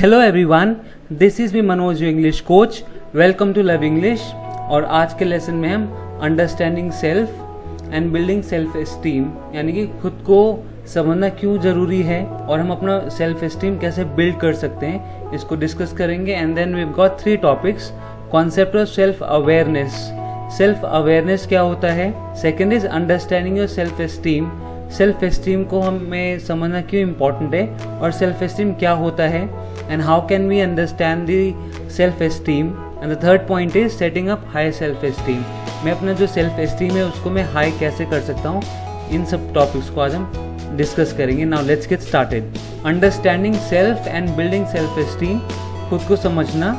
Hello everyone, this is me Manoj, your English coach. Welcome to Love English. और आज के lesson में हम understanding self and building self esteem, यानी कि खुद को समझना क्यों ज़रूरी है और हम अपना सेल्फ एस्टीम कैसे बिल्ड कर सकते हैं, इसको डिस्कस करेंगे। And then we got 3 topics. Concept of self awareness, self awareness क्या होता है। Second is understanding your self esteem, self esteem को हमें समझना क्यों इम्पोर्टेंट है और सेल्फ एस्टीम क्या होता है, and how can we understand the self esteem. And the third point is setting up high self esteem, मैं अपना जो सेल्फ एस्टीम है उसको मैं हाई कैसे कर सकता हूँ। इन सब टॉपिक्स को आज हम डिस्कस करेंगे। Now let's get started. Understanding self and building self esteem, खुद को समझना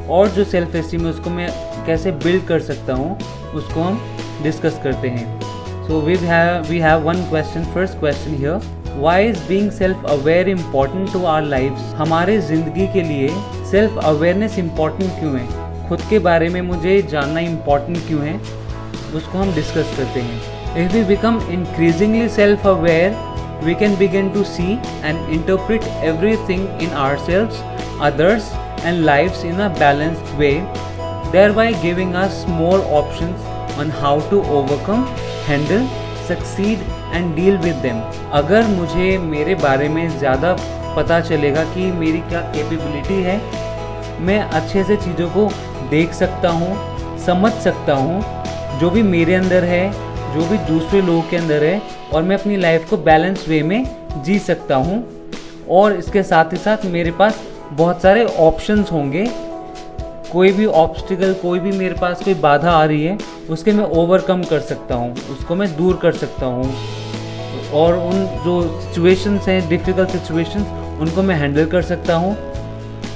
और जो सेल्फ एस्टीम है उसको मैं कैसे बिल्ड कर सकता हूँ, उसको हम डिस्कस करते हैं। So we have one question. First question here. Why is being self-aware important to our lives? हमारे ज़िंदगी के लिए सेल्फ अवेयरनेस इम्पॉर्टेंट क्यों है, खुद के बारे में मुझे जानना इम्पॉर्टेंट क्यों है, उसको हम डिस्कस करते हैं। If we become increasingly self-aware, we can begin to see and interpret everything in ourselves, others, and lives in a balanced way, thereby giving us more options on how to overcome, handle, succeed and deal with them. अगर मुझे मेरे बारे में ज़्यादा पता चलेगा कि मेरी क्या कैपेबिलिटी है, मैं अच्छे से चीज़ों को देख सकता हूँ, समझ सकता हूँ, जो भी मेरे अंदर है, जो भी दूसरे लोगों के अंदर है, और मैं अपनी लाइफ को बैलेंस वे में जी सकता हूँ। और इसके साथ ही साथ मेरे पास बहुत सारे ऑप्शंस होंगे। कोई भी ऑब्स्टिकल, कोई भी मेरे पास कोई बाधा आ रही है, उसके मैं ओवरकम कर सकता हूँ, उसको मैं दूर कर सकता हूँ, और उन जो सिचुएशंस हैं, डिफ़िकल्ट सिचुएशंस, उनको मैं हैंडल कर सकता हूँ।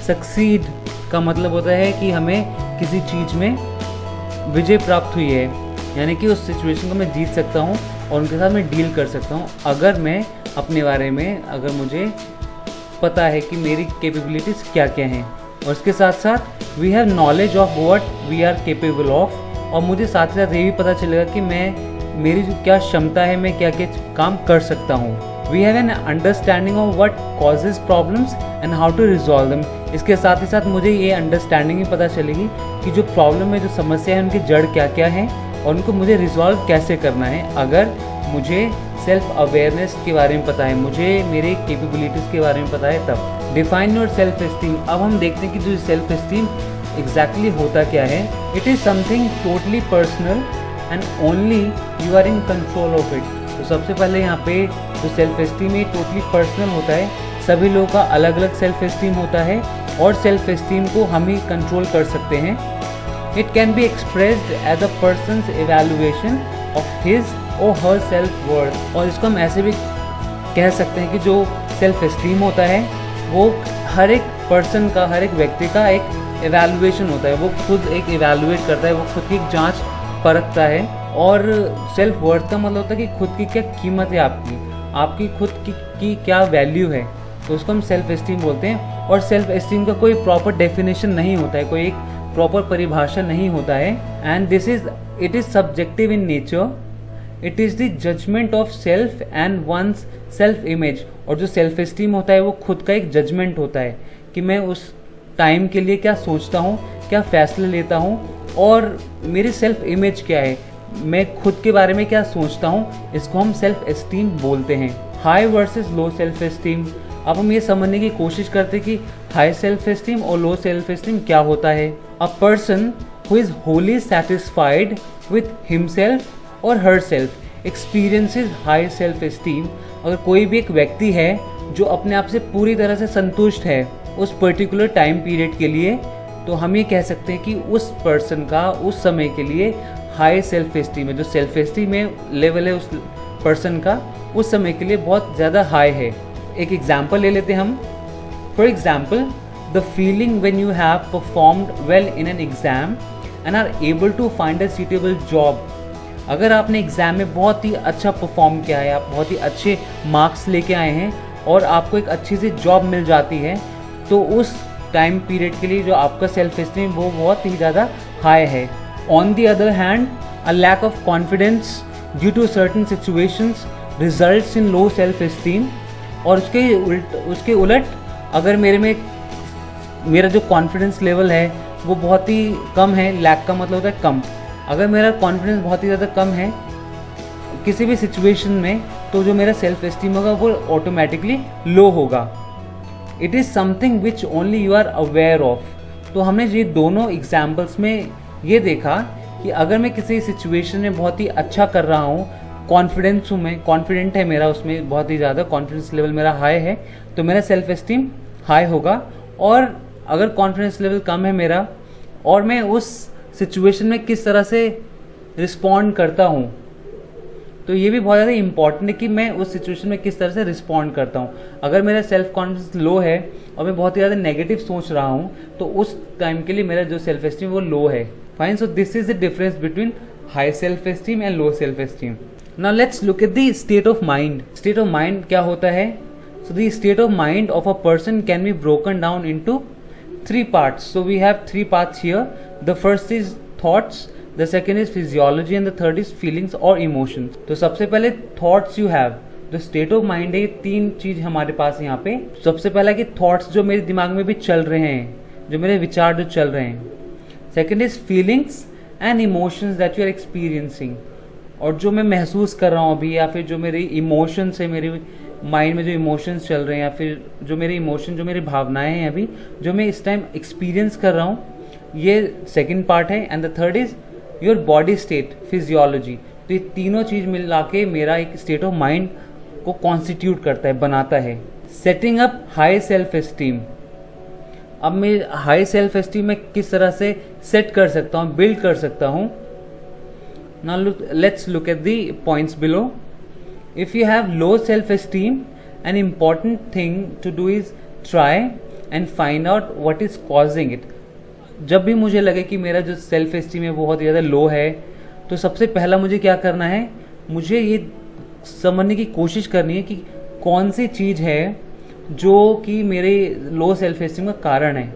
सक्सीड का मतलब होता है कि हमें किसी चीज़ में विजय प्राप्त हुई है, यानी कि उस सिचुएशन को मैं जीत सकता हूँ और उनके साथ मैं डील कर सकता हूँ, अगर मैं अपने बारे में, अगर मुझे पता है कि मेरी कैपेबिलिटीज़ क्या क्या हैं। और इसके साथ साथ we have knowledge of what we are capable of, और मुझे साथ ही साथ ये भी पता चलेगा कि मेरी जो क्या क्षमता है, मैं क्या क्या काम कर सकता हूँ। We have an understanding of what causes problems and how to resolve them. इसके साथ ही साथ मुझे ये अंडरस्टैंडिंग भी पता चलेगी कि जो प्रॉब्लम है, जो समस्या है, उनकी जड़ क्या क्या है और उनको मुझे रिजॉल्व कैसे करना है, अगर मुझे सेल्फ अवेयरनेस के बारे में पता है, मुझे मेरे कैपेबिलिटीज़ के बारे में पता है तब। Define your self esteem. अब हम देखते हैं कि जो सेल्फ एस्टीम एग्जैक्टली होता क्या है। It is something totally personal and only you are in control of it. तो सबसे पहले यहाँ पे जो सेल्फ एस्टीम है टोटली पर्सनल होता है, सभी लोगों का अलग अलग सेल्फ एस्टीम होता है और सेल्फ एस्टीम को हम ही कंट्रोल कर सकते हैं। It can be expressed as a person's evaluation of his or her self worth. और इसको हम ऐसे भी कह सकते हैं कि जो सेल्फ एस्टीम होता है वो हर एक पर्सन का, हर एक व्यक्ति का एक एवेल्युएशन होता है, वो खुद एक एवेल्युएट करता है, वो खुद की जांच परखता है। और सेल्फ वर्थ का मतलब होता है कि खुद की क्या कीमत है, आपकी खुद की क्या वैल्यू है, तो उसको हम सेल्फ एस्टीम बोलते हैं। और सेल्फ एस्टीम का कोई प्रॉपर डेफिनेशन नहीं होता है, कोई एक प्रॉपर परिभाषा नहीं होता है। And it is subjective in nature. It is the judgement of self and one's self image. और जो सेल्फ एस्टीम होता है वो खुद का एक जजमेंट होता है कि मैं उस टाइम के लिए क्या सोचता हूँ, क्या फ़ैसले लेता हूँ, और मेरी सेल्फ इमेज क्या है, मैं खुद के बारे में क्या सोचता हूँ, इसको हम सेल्फ एस्टीम बोलते हैं। हाई वर्सेस लो सेल्फ एस्टीम। अब हम ये समझने की कोशिश करते हैं कि हाई सेल्फ एस्टीम और लो सेल्फ एस्टीम क्या होता है। A person who is wholly satisfied with himself और her self experiences high self esteem. अगर कोई भी एक व्यक्ति है जो अपने आप से पूरी तरह से संतुष्ट है उस पर्टिकुलर टाइम पीरियड के लिए, तो हम ये कह सकते हैं कि उस पर्सन का उस समय के लिए हाई सेल्फ एस्टीम है। जो सेल्फ एस्टीम में लेवल है उस पर्सन का उस समय के लिए बहुत ज़्यादा हाई है। एक एग्जाम्पल ले लेते हैं हम। For example, the feeling when you have performed well in an exam and are able to find a suitable job. अगर आपने एग्ज़ाम में बहुत ही अच्छा परफॉर्म किया है, आप बहुत ही अच्छे मार्क्स लेके आए हैं और आपको एक अच्छी सी जॉब मिल जाती है, तो उस टाइम पीरियड के लिए जो आपका सेल्फ एस्टीम वो बहुत ही ज़्यादा हाई है। On the other hand, a lack of confidence due to certain situations results in low self esteem. और उसके उलट अगर मेरे में मेरा जो कॉन्फिडेंस लेवल है वो बहुत ही कम है, लैक का मतलब होता है कम। अगर मेरा कॉन्फिडेंस बहुत ही ज़्यादा कम है किसी भी सिचुएशन में, तो जो मेरा सेल्फ एस्टीम होगा वो ऑटोमेटिकली लो होगा। It is something which only you are aware of. तो हमने ये दोनों एग्जाम्पल्स में ये देखा कि अगर मैं किसी सिचुएशन में बहुत ही अच्छा कर रहा हूँ, कॉन्फिडेंस हूँ, मैं कॉन्फिडेंट है, मेरा उसमें बहुत ही ज़्यादा कॉन्फिडेंस लेवल मेरा हाई है, तो मेरा सेल्फ एस्टीम हाई होगा। और अगर कॉन्फिडेंस लेवल कम है मेरा और मैं उस सिचुएशन में किस तरह से रिस्पॉन्ड करता हूँ, तो ये भी बहुत ज़्यादा इंपॉर्टेंट है कि मैं उस सिचुएशन में किस तरह से रिस्पॉन्ड करता हूँ। अगर मेरा सेल्फ कॉन्फिडेंस लो है और मैं बहुत ही ज़्यादा नेगेटिव सोच रहा हूँ, तो उस टाइम के लिए मेरा जो सेल्फ एस्टीम वो लो है। Fine, so this is the difference between high self esteem and low self esteem. Now let's look at the state of mind. State of mind क्या होता है? So the state of mind of a person can be broken down into 3 parts. So we have 3 parts here. The first is thoughts, the second is physiology and the third is feelings or emotions. तो सबसे पहले thoughts you have, जो state of mind है, ये 3 चीज हमारे पास यहाँ पे। सबसे पहला कि thoughts जो मेरे दिमाग में भी चल रहे हैं, जो मेरे विचार जो चल रहे हैं। Second is feelings and emotions that you are experiencing, और जो मैं महसूस कर रहा हूँ अभी, या फिर जो मेरी इमोशंस है, मेरी माइंड में जो इमोशंस चल रहे हैं, या फिर जो मेरे इमोशन, जो मेरी भावनाएं हैं अभी, जो मैं इस टाइम एक्सपीरियंस कर रहा हूँ, ये सेकंड पार्ट है। And the third is your body state, physiology. तो ये तीनों चीज़ मिला के मेरा एक स्टेट ऑफ माइंड को कॉन्स्टिट्यूट करता है, बनाता है। Setting up high self esteem. अब मैं हाई सेल्फ एस्टीम में किस तरह से सेट कर सकता हूँ, बिल्ड कर सकता हूँ। Now let's look at the points below. If you have low self-esteem, an important thing to do is try and find out what is causing it. जब भी मुझे लगे कि मेरा जो सेल्फ एस्टीम है वो बहुत ज़्यादा लो है, तो सबसे पहला मुझे क्या करना है, मुझे ये समझने की कोशिश करनी है कि कौन सी चीज़ है जो कि मेरे लो सेल्फ एस्टीम का कारण है।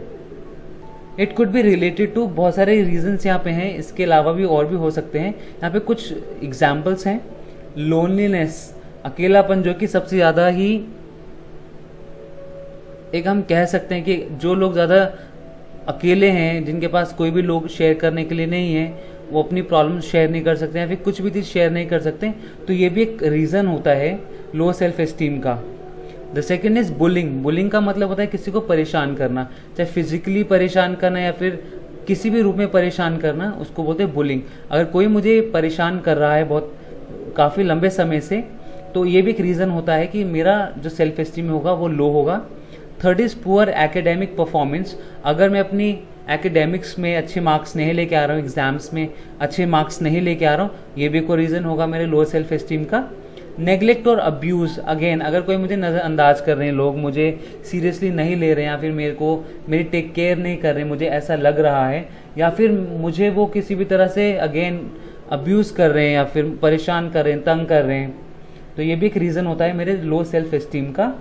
It could be related to, बहुत सारे रीजंस यहाँ पे हैं, इसके अलावा भी और भी हो सकते हैं। यहाँ पे कुछ एग्जाम्पल्स हैं। लोनलीनेस, अकेलापन, जो कि सबसे ज़्यादा ही एक हम कह सकते हैं कि जो लोग ज़्यादा अकेले हैं, जिनके पास कोई भी लोग शेयर करने के लिए नहीं है, वो अपनी प्रॉब्लम शेयर नहीं कर सकते हैं, फिर कुछ भी चीज़ शेयर नहीं कर सकते, तो ये भी एक रीज़न होता है लो सेल्फ एस्टीम का। The second is bullying. Bullying का मतलब होता है किसी को परेशान करना, चाहे फिजिकली परेशान करना या फिर किसी भी रूप में परेशान करना, उसको बोलते हैं बुलिंग। अगर कोई मुझे परेशान कर रहा है बहुत काफ़ी लंबे समय से, तो ये भी एक रीज़न होता है कि मेरा जो सेल्फ एस्टीम होगा वो लो होगा। Third is poor academic performance. अगर मैं अपनी एकेडमिक्स में अच्छे मार्क्स नहीं लेके आ रहा हूँ, एग्जाम्स में अच्छे मार्क्स नहीं लेके आ रहा हूँ, ये भी कोई रीज़न होगा मेरे लो सेल्फ एस्टीम का। नेग्लेक्ट और अब्यूज़, अगेन अगर कोई मुझे नज़रअंदाज कर रहे हैं, लोग मुझे सीरियसली नहीं ले रहे हैं, या फिर मेरी टेक केयर नहीं कर रहे हैं, मुझे ऐसा लग रहा है, या फिर मुझे वो किसी भी तरह से अगेन अब्यूज़ कर रहे हैं या फिर परेशान कर रहे हैं, तंग कर रहे हैं, तो ये भी एक रीज़न होता है मेरे लो सेल्फ एस्टीम का।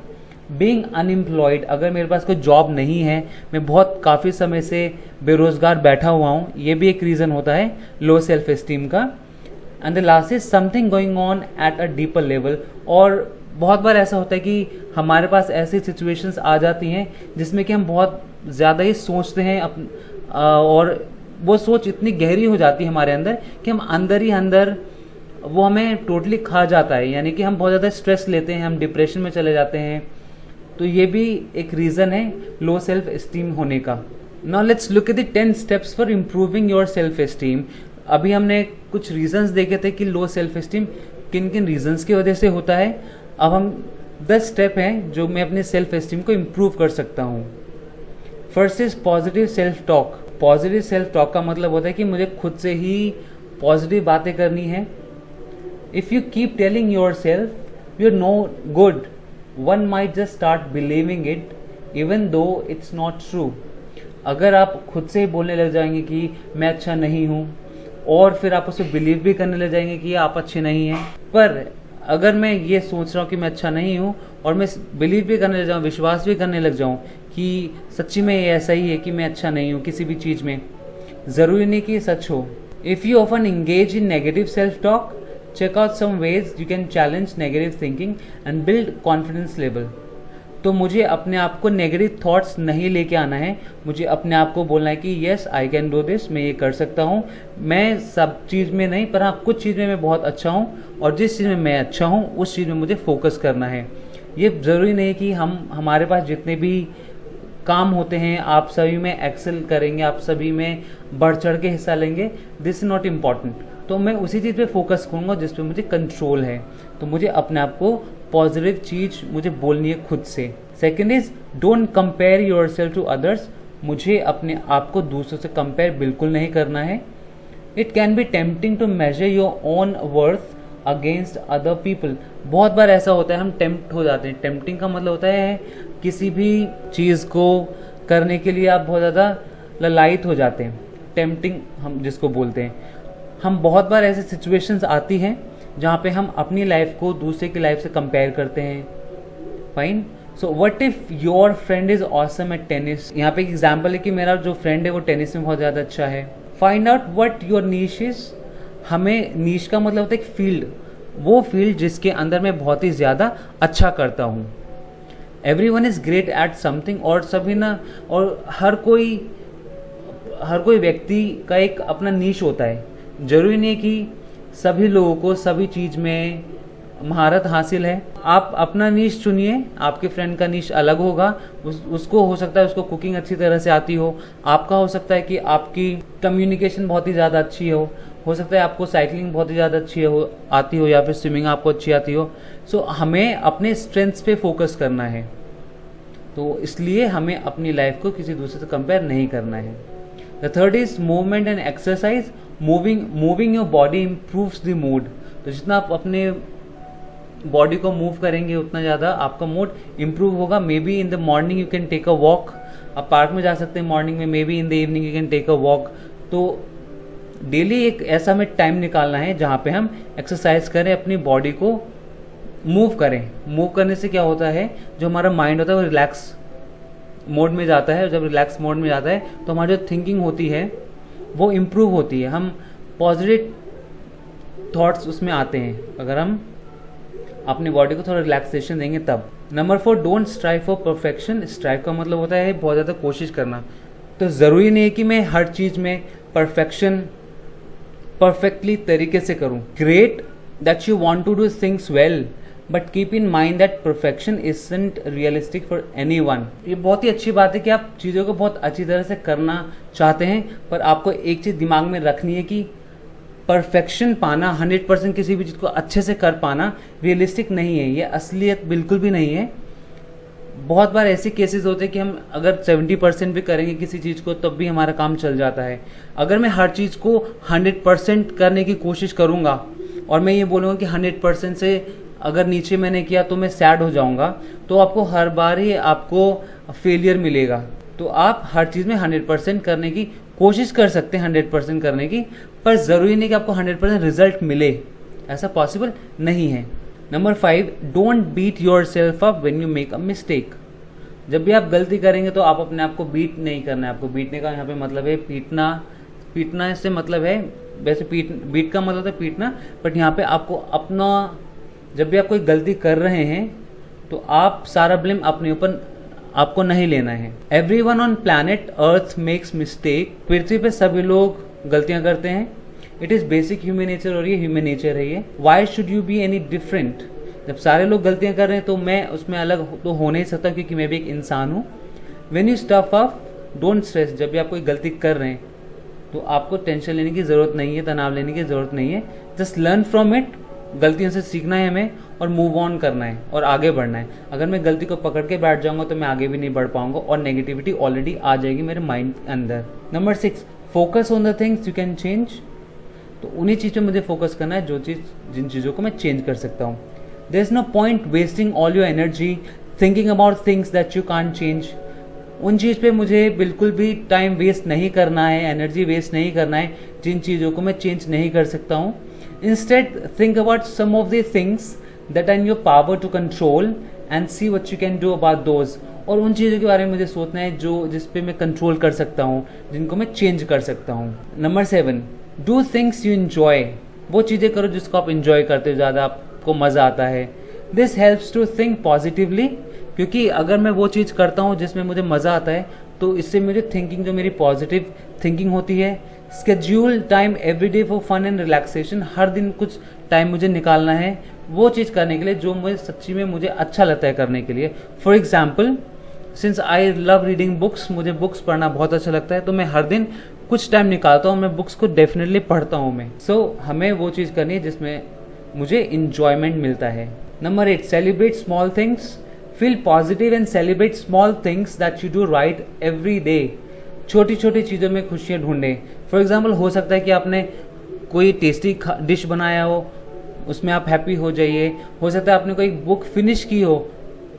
बीइंग अनएम्प्लॉयड, अगर मेरे पास कोई जॉब नहीं है, मैं बहुत काफ़ी समय से बेरोज़गार बैठा हुआ हूँ, ये भी एक रीज़न होता है लो सेल्फ एस्टीम का। And the last is something going on at a deeper level. और बहुत बार ऐसा होता है कि हमारे पास ऐसी सिचुएशंस आ जाती हैं जिसमें कि हम बहुत ज़्यादा ही सोचते हैं और वो सोच इतनी गहरी हो जाती है हमारे अंदर कि हम अंदर ही अंदर वो हमें टोटली खा जाता है, यानी कि हम बहुत ज़्यादा स्ट्रेस लेते हैं, हम डिप्रेशन में चले जाते हैं। तो ये भी एक रीज़न है लो सेल्फ एस्टीम होने का। Now let's look at the 10 steps for improving your self esteem. अभी हमने कुछ रीजंस देखे थे कि लो सेल्फ एस्टीम किन किन रीजंस की वजह से होता है। अब हम 10 स्टेप हैं जो मैं अपने सेल्फ एस्टीम को इम्प्रूव कर सकता हूँ। First is positive self talk. Positive self talk का मतलब होता है कि मुझे खुद से ही पॉजिटिव बातें करनी है। If you keep telling your self you are no good, one might just start believing it even though it's not true. अगर आप खुद से ही बोलने लग जाएंगे कि मैं अच्छा नहीं हूँ, और फिर आप उसे बिलीव भी करने लग जाएंगे कि आप अच्छे नहीं हैं, पर अगर मैं ये सोच रहा हूँ कि मैं अच्छा नहीं हूँ और मैं बिलीव भी करने लग जाऊँ, विश्वास भी करने लग जाऊँ कि सच्ची में ये ऐसा ही है कि मैं अच्छा नहीं हूँ किसी भी चीज़ में, ज़रूरी नहीं कि ये सच हो। If you often engage in negative self talk, check out some ways you can challenge negative thinking and build confidence level. तो मुझे अपने आप को नेगेटिव थॉट्स नहीं लेके आना है, मुझे अपने आप को बोलना है कि yes I can do this, मैं ये कर सकता हूँ। मैं सब चीज़ में नहीं, पर हाँ कुछ चीज़ में मैं बहुत अच्छा हूँ, और जिस चीज़ में मैं अच्छा हूँ उस चीज़ में मुझे फोकस करना है। ये ज़रूरी नहीं कि हमारे पास जितने भी काम होते हैं आप सभी में एक्सेल करेंगे, आप सभी में बढ़ चढ़ के हिस्सा लेंगे, दिस इज नॉट इम्पॉर्टेंट। तो मैं उसी चीज़ पे फोकस करूँगा जिस पे मुझे कंट्रोल है। तो मुझे अपने आप को पॉजिटिव चीज़ मुझे बोलनी है खुद से। Second is don't compare your self to others. मुझे अपने आप को दूसरों से कंपेयर बिल्कुल नहीं करना है। It can be tempting to measure your own worth against other people. बहुत बार ऐसा होता है, हम टेम्प्ट हो जाते हैं। टेम्पटिंग का मतलब होता है किसी भी चीज़ को करने के लिए आप बहुत ज़्यादा ललायित हो जाते हैं। टेम्पटिंग हम जिसको बोलते हैं, हम बहुत बार ऐसे सिचुएशंस आती हैं जहाँ पे हम अपनी लाइफ को दूसरे की लाइफ से कंपेयर करते हैं। Fine, so what if your friend is awesome at tennis. यहाँ पे एक एग्जाम्पल है कि मेरा जो फ्रेंड है वो टेनिस में बहुत ज़्यादा अच्छा है। Find out what your niche is. हमें नीश का मतलब होता है एक फील्ड, वो फील्ड जिसके अंदर मैं बहुत ही ज़्यादा अच्छा करता हूँ। Everyone is great at something, और सभी ना, और हर कोई व्यक्ति का एक अपना नीश होता है। जरूरी नहीं है कि सभी लोगों को सभी चीज़ में महारत हासिल है। आप अपना नीश चुनिए, आपके फ्रेंड का नीश अलग होगा। उसको हो सकता है उसको कुकिंग अच्छी तरह से आती हो, आपका हो सकता है कि आपकी कम्युनिकेशन बहुत ही ज़्यादा अच्छी हो सकता है आपको साइकिलिंग बहुत ही ज़्यादा अच्छी आती हो, या फिर स्विमिंग आपको अच्छी आती हो। सो हमें अपने स्ट्रेंथ्स पे फोकस करना है, तो इसलिए हमें अपनी लाइफ को किसी दूसरे से कंपेयर नहीं करना है। The third is movement and exercise. Moving your body improves the mood. तो जितना आप अपने बॉडी को मूव करेंगे उतना ज़्यादा आपका मूड इम्प्रूव होगा। Maybe in the morning you can take a walk. आप पार्क में जा सकते हैं मॉर्निंग में, maybe in the evening you can take a walk. तो डेली एक ऐसा हमें टाइम निकालना है जहाँ पे हम एक्सरसाइज करें, अपनी बॉडी को मूव करें। मूव करने से क्या होता है, जो हमारा माइंड होता है वो रिलैक्स मोड में जाता है। जब रिलैक्स मोड में जाता है तो हमारी जो थिंकिंग होती है वो इम्प्रूव होती है, हम पॉजिटिव थॉट्स उसमें आते हैं अगर हम अपनी बॉडी को थोड़ा रिलैक्सेशन देंगे तब। Number 4, don't strive for perfection. Strive का मतलब होता है बहुत ज़्यादा कोशिश करना। तो ज़रूरी नहीं है कि मैं हर चीज़ में परफेक्टली तरीके से करूं। Great that you want to do things well, but keep in mind that perfection isn't realistic for anyone. ये बहुत ही अच्छी बात है कि आप चीज़ों को बहुत अच्छी तरह से करना चाहते हैं, पर आपको एक चीज़ दिमाग में रखनी है कि परफेक्शन पाना, 100% किसी भी चीज़ को अच्छे से कर पाना रियलिस्टिक नहीं है, ये असलियत बिल्कुल भी नहीं है। बहुत बार ऐसे केसेस होते हैं कि हम अगर 70% भी करेंगे किसी चीज़ को तब भी हमारा काम चल जाता है। अगर मैं हर चीज़ को 100% करने की कोशिश करूँगा और मैं ये बोलूँगा कि 100% से अगर नीचे मैंने किया तो मैं सैड हो जाऊँगा, तो आपको हर बार ही आपको फेलियर मिलेगा। तो आप हर चीज़ में 100% करने की कोशिश कर सकते हैं, 100% करने की, पर ज़रूरी नहीं कि आपको 100% रिजल्ट मिले, ऐसा पॉसिबल नहीं है। Number 5, don't beat your self up when you make a mistake. जब भी आप गलती करेंगे तो आप अपने आप को बीट नहीं करना है। आपको बीटने का यहाँ पे मतलब है पीटना। पीटना से मतलब है, वैसे बीट का मतलब है पीटना, बट यहाँ पे आपको अपना, जब भी आप कोई गलती कर रहे हैं तो आप सारा ब्लेम अपने ऊपर आपको नहीं लेना है। Everyone on planet Earth makes mistake. पृथ्वी पे सभी लोग गलतियां करते हैं। It is basic human nature, और ये ह्यूमन नेचर है ये। Why should you be any different. जब सारे लोग गलतियां कर रहे हैं तो मैं उसमें अलग तो हो नहीं सकता, क्योंकि मैं भी एक इंसान हूँ। When you stuff up don't stress. जब भी आप कोई गलती कर रहे हैं तो आपको टेंशन लेने की ज़रूरत नहीं है, तनाव लेने की ज़रूरत नहीं है। Just learn from it. गलतियों से सीखना है हमें और मूव ऑन करना है और आगे बढ़ना है। अगर मैं गलती को पकड़ के बैठ जाऊंगा तो मैं आगे भी नहीं बढ़ पाऊंगा और नेगेटिविटी ऑलरेडी आ जाएगी मेरे माइंड के अंदर। Number 6, focus on the things you can change. तो उन्हीं चीज़ों में मुझे फोकस करना है जिन चीज़ों को मैं चेंज कर सकता हूँ। There is no point wasting all your energy thinking about things that you can't change. उन चीज़ पे मुझे बिल्कुल भी टाइम वेस्ट नहीं करना है, एनर्जी वेस्ट नहीं करना है जिन चीज़ों को मैं चेंज नहीं कर सकता हूँ। Instead, think about some of the things that are in your power to control and see what you can do about those. और उन चीज़ों के बारे में मुझे सोचना है जिस पे मैं कंट्रोल कर सकता हूँ, जिनको मैं चेंज कर सकता हूँ। Number 7, do things you enjoy. वो चीज़ें करो जिसको आप इंजॉय करते हो, ज़्यादा आपको मज़ा आता है। This helps to think positively. क्योंकि अगर मैं वो चीज़ करता हूँ जिसमें मुझे मज़ा आता है तो इससे मेरी थिंकिंग, जो मेरी पॉजिटिव थिंकिंग होती है, schedule time every day for fun and relaxation, हर दिन कुछ टाइम मुझे निकालना है वो चीज़ करने के लिए जो मुझे सच्ची में मुझे अच्छा लगता है करने के लिए। For example, since I love reading books, मुझे बुक्स पढ़ना बहुत अच्छा लगता है, तो मैं हर दिन कुछ टाइम निकालता हूँ, मैं बुक्स को डेफिनेटली पढ़ता हूँ मैं। सो हमें वो चीज़ करनी है जिसमें मुझे इंजॉयमेंट मिलता है। Number 8, celebrate small things, feel positive and celebrate small things that you do right every day. छोटी छोटी चीज़ों में खुशियाँ ढूंढें। फॉर एग्जाम्पल, हो सकता है कि आपने कोई टेस्टी डिश बनाया हो, उसमें आप हैप्पी हो जाइए। हो सकता है आपने कोई बुक फिनिश की हो,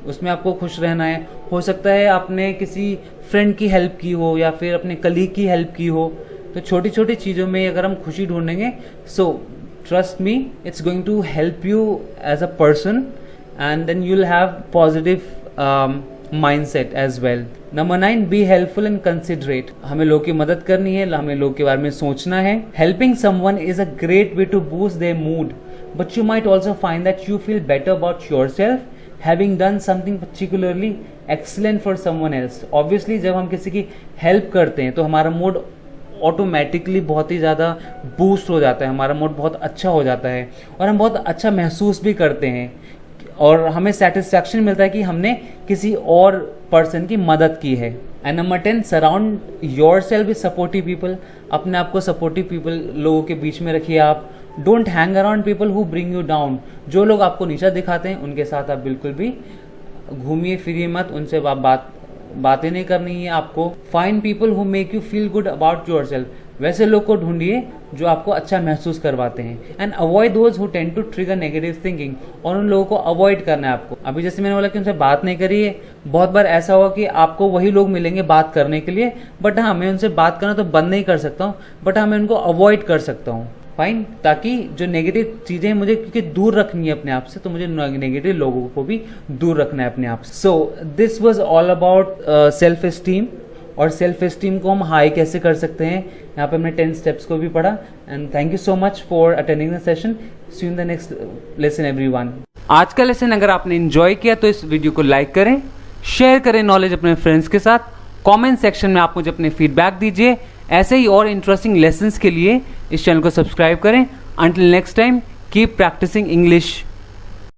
उसमें आपको खुश रहना है। हो सकता है आपने किसी फ्रेंड की हेल्प की हो या फिर अपने कलीग की हेल्प की हो। तो छोटी छोटी चीज़ों में अगर हम खुशी ढूंढेंगे, so trust me, it's going to help you as a person and then you will have positive mindset as well. Number 9, be helpful and considerate. हमें लोगों की मदद करनी है, हमें लोगों के बारे में सोचना है। Helping someone is a great way to boost their mood, but you might also find that you feel better about yourself having done something particularly excellent for someone else। Obviously जब हम किसी की हेल्प करते हैं तो हमारा mood automatically बहुत ही ज़्यादा बूस्ट हो जाता है, हमारा मूड बहुत अच्छा हो जाता है और हम बहुत अच्छा महसूस भी करते हैं और हमें सेटिस्फैक्शन मिलता है कि हमने किसी और पर्सन की मदद की है। And number 10, surround your self with supportive people. अपने आप को सपोर्टिव पीपल लोगों के बीच में रखिए आप। Don't hang around people who bring you down. जो लोग आपको नीचा दिखाते हैं उनके साथ आप बिल्कुल भी घूमिए फिरिए मत, उनसे आप बातें नहीं करनी है आपको। Find people who make you feel good about your self. वैसे लोग को ढूंढिए जो आपको अच्छा महसूस करवाते हैं। And avoid those who tend to trigger negative thinking. और उन लोगों को अवॉइड करना है आपको। अभी जैसे मैंने बोला कि उनसे बात नहीं करिए, बहुत बार ऐसा होगा कि आपको वही लोग मिलेंगे बात करने के लिए, बट हाँ, मैं उनसे बात करना तो बंद नहीं कर सकता हूँ, बट हाँ, मैं उनको अवॉइड कर सकता हूँ। फाइन, ताकि जो नेगेटिव चीज़ें मुझे क्योंकि दूर रखनी है अपने आप से, तो मुझे नेगेटिव लोगों को भी दूर रखना है अपने आप से। So this was all about self esteem. और सेल्फ एस्टीम को हम हाई कैसे कर सकते हैं, यहाँ पे हमने 10 स्टेप्स को भी पढ़ा। And thank you so much for attending the session. See you in the next lesson everyone. आज का लेसन अगर आपने एंजॉय किया तो इस वीडियो को लाइक करें, शेयर करें नॉलेज अपने फ्रेंड्स के साथ। कमेंट सेक्शन में आप मुझे अपने फीडबैक दीजिए। ऐसे ही और इंटरेस्टिंग लेसन्स के लिए इस चैनल को सब्सक्राइब करें। Until next time, keep practising English.